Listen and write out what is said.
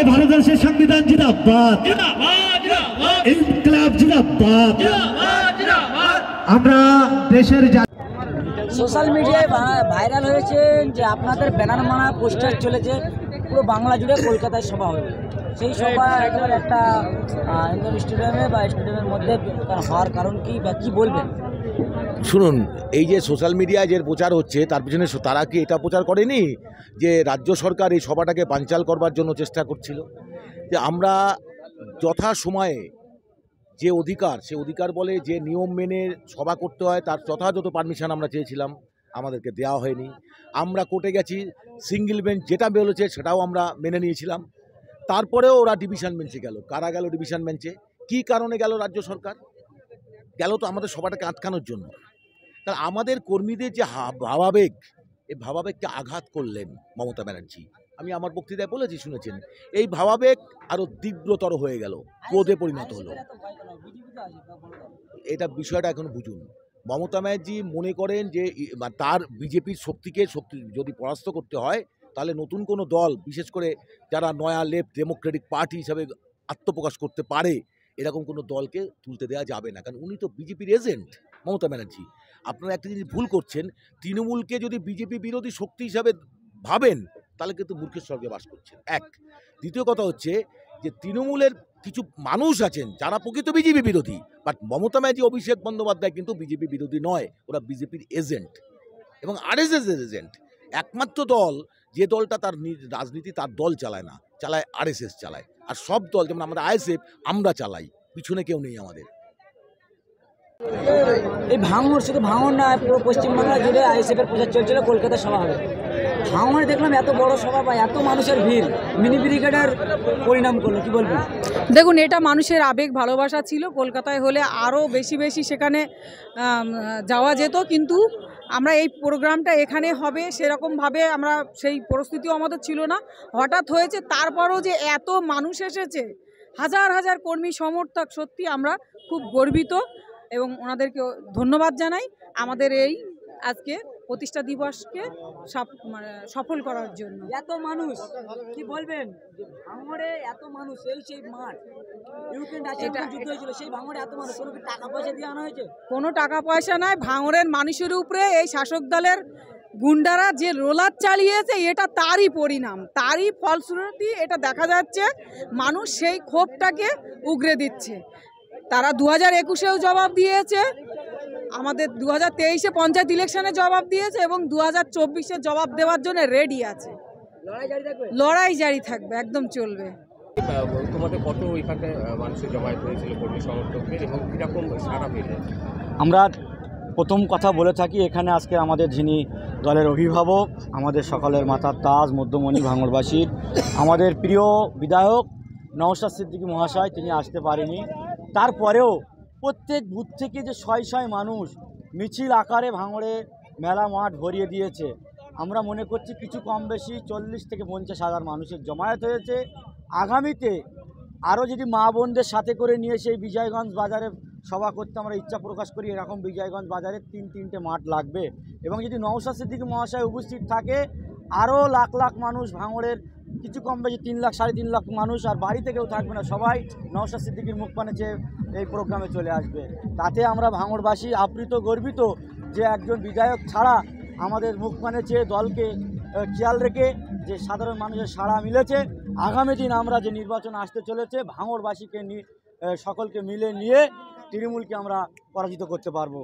ভারতবর্ষের সংবিধান জিন্দাবাদ, ইনকলাব জিন্দাবাদ। আমরা দেশের সোশ্যাল মিডিয়ায় ভাইরাল হয়েছে যে আপনাদের ব্যানার মারা পোস্টার চলেছে পুরো বাংলা জুড়ে কলকাতায় সভা হবে। সেই সভা একেবারে একটা ইন্ডোর স্টেডিয়ামে বা স্টেডিয়ামের মধ্যে হওয়ার কারণ কি বা কী বলবেন? শুনুন, এই যে সোশ্যাল মিডিয়ায় যে প্রচার হচ্ছে তার পিছনে তারা কি এটা প্রচার করেনি যে রাজ্য সরকার এই সভাটাকে বানচাল করবার জন্য চেষ্টা করছিল? যে আমরা যথা সময়ে যে অধিকার, সে অধিকার বলে যে নিয়ম মেনে সভা করতে হয় তার যথাযথ পারমিশন আমরা চেয়েছিলাম, আমাদেরকে দেওয়া হয়নি। আমরা কোর্টে গেছি, সিঙ্গেল বেঞ্চ যেটা বলেছে সেটাও আমরা মেনে নিয়েছিলাম। তারপরেও ওরা ডিভিশন বেঞ্চে গেল। কারা গেল ডিভিশন বেঞ্চে? কী কারণে গেল রাজ্য সরকার? গেল তো আমাদের সভাটাকে আটকানোর জন্য। তাহলে আমাদের কর্মীদের যে ভাবাবেগ, এই ভাবাবেগকে আঘাত করলেন মমতা ব্যানার্জি। আমি আমার বক্তৃতায় বলেছি, শুনেছেন, এই ভাবাবেগ আরও তীব্রতর হয়ে গেল, ক্রোধে পরিণত হলো। এটা বিষয়টা এখন বুঝুন। মমতা ব্যানার্জি মনে করেন যে তার বিজেপির শক্তি যদি পরাস্ত করতে হয় তাহলে নতুন কোনো দল, বিশেষ করে যারা নয়া লেফট ডেমোক্রেটিক পার্টি হিসাবে আত্মপ্রকাশ করতে পারে, এরকম কোনো দলকে তুলতে দেওয়া যাবে না। কারণ উনি তো বিজেপির এজেন্ট মমতা ব্যানার্জি। আপনারা একটা জিনিস ভুল করছেন, তৃণমূলকে যদি বিজেপি বিরোধী শক্তি হিসাবে ভাবেন তাহলে কিন্তু মূর্খের স্বর্গে বাস করছেন। এক। দ্বিতীয় কথা হচ্ছে যে তৃণমূলের কিছু মানুষ আছেন যারা প্রকৃত বিজেপি বিরোধী, বাট মমতা ব্যানার্জি, অভিষেক বন্দ্যোপাধ্যায় কিন্তু বিজেপি বিরোধী নয়, ওরা বিজেপির এজেন্ট এবং আরএসএসের এজেন্ট। একমাত্র দল যে দলটা তার রাজনীতি তার দল চালায় না, চালায় আরএসএস চালায়। আর সব দল, যেমন আমাদের আইএসএফ, আমরা চালাই, পিছনে কেউ নেই আমাদের। এই ভাঙড়, শুধু ভাঙড় না, পুরো পশ্চিমবাংলা জুড়ে আইএসএফের প্রচার চলছিল কলকাতা সভা হবে। ভাঙড়ে দেখলাম এত বড় সভা বা এত মানুষের ভিড়, মিনি ব্রিগেডের পরিণাম করলো, কি বলবেন? দেখুন, এটা মানুষের আবেগ ভালোবাসা ছিল। কলকাতায় হলে আরও বেশি সেখানে যাওয়া যেত, কিন্তু আমরা এই প্রোগ্রামটা এখানে হবে সেরকমভাবে আমরা সেই পরিস্থিতিও আমাদের ছিল না, হঠাৎ হয়েছে। তারপরও যে এত মানুষ এসেছে, হাজার হাজার কর্মী সমর্থক, সত্যি আমরা খুব গর্বিত এবং ওনাদেরকে ধন্যবাদ জানাই আমাদের এই আজকে প্রতিষ্ঠা দিবসকে সফল করার জন্য। এত মানুষ, কি বলবেন? ভাঙড়ে এত মানুষ, সেই মাঠ যুদ্ধ হয়েছিল, সেই ভাঙড়ে এত মানুষ, কোনো টাকা পয়সা দিয়ে আনা হয়েছে? কোনো টাকা পয়সা নয়, ভাঙড়ের মানুষের উপরে এই শাসক দলের গুন্ডারা যে রোলার চালিয়েছে, এটা তারই পরিণাম, তারই ফলশ্রুতি এটা দেখা যাচ্ছে। মানুষ সেই ক্ষোভটাকে উগরে দিচ্ছে। তারা 2021-এও জবাব দিয়েছে, আমাদের 2023-এ পঞ্চায়েত ইলেকশনে জবাব দিয়েছে এবং 2024-এ জবাব দেওয়ার জন্য রেডি আছে। লড়াই জারি থাকবে, একদম চলবে। তোমাদের কত ওইখানটায় মানুষের জমায়েত হয়েছিল কর্মী সমর্থকদের এবং কীরকম সাড়া পেল? আমরা প্রথম কথা বলে থাকি, এখানে আজকে আমাদের যিনি দলের অভিভাবক, আমাদের সকলের মাথার তাজ, মধ্যমণি ভাঙড়বাসীর, আমাদের প্রিয় বিধায়ক নওশাদ সিদ্দিকী মহাশয়, তিনি আসতে পারেনি। তারপরেও প্রত্যেক বুথ থেকে যে শয় মানুষ মিছিল আকারে ভাঙড়ে মেলা মাঠ ভরিয়ে দিয়েছে। আমরা মনে করছি কিছু কম বেশি 40 থেকে 50 হাজার মানুষের জমায়েত হয়েছে। আগামীতে আরও যদি মা বোনদের সাথে করে নিয়ে সেই বিজয়গঞ্জ বাজারে সভা করতে আমরা ইচ্ছা প্রকাশ করি, এরকম বিজয়গঞ্জ বাজারে 3-3টে মাঠ লাগবে এবং যদি নওশাদ সিদ্দিকী মহাশয় উপস্থিত থাকে আরও লাখ লাখ মানুষ, ভাঙড়ের কিছু কম বেশি 3 লাখ 3.5 লাখ মানুষ, আর বাড়ি থেকেও থাকবে না, সবাই নওশাদ সিদ্দিকীর মুখ পানে চেয়ে এই প্রোগ্রামে চলে আসবে। তাতে আমরা ভাঙড়বাসী আপ্লুত, গর্বিত যে একজন বিধায়ক ছাড়া আমাদের মুখ পানে চেয়ে দলকে খেয়াল রেখে যে সাধারণ মানুষের সাড়া মিলেছে। আগামী দিন আমরা যে নির্বাচন আসতে চলেছে, ভাঙড়বাসীকে সকলকে মিলে নিয়ে তৃণমূলকে আমরা পরাজিত করতে পারবো।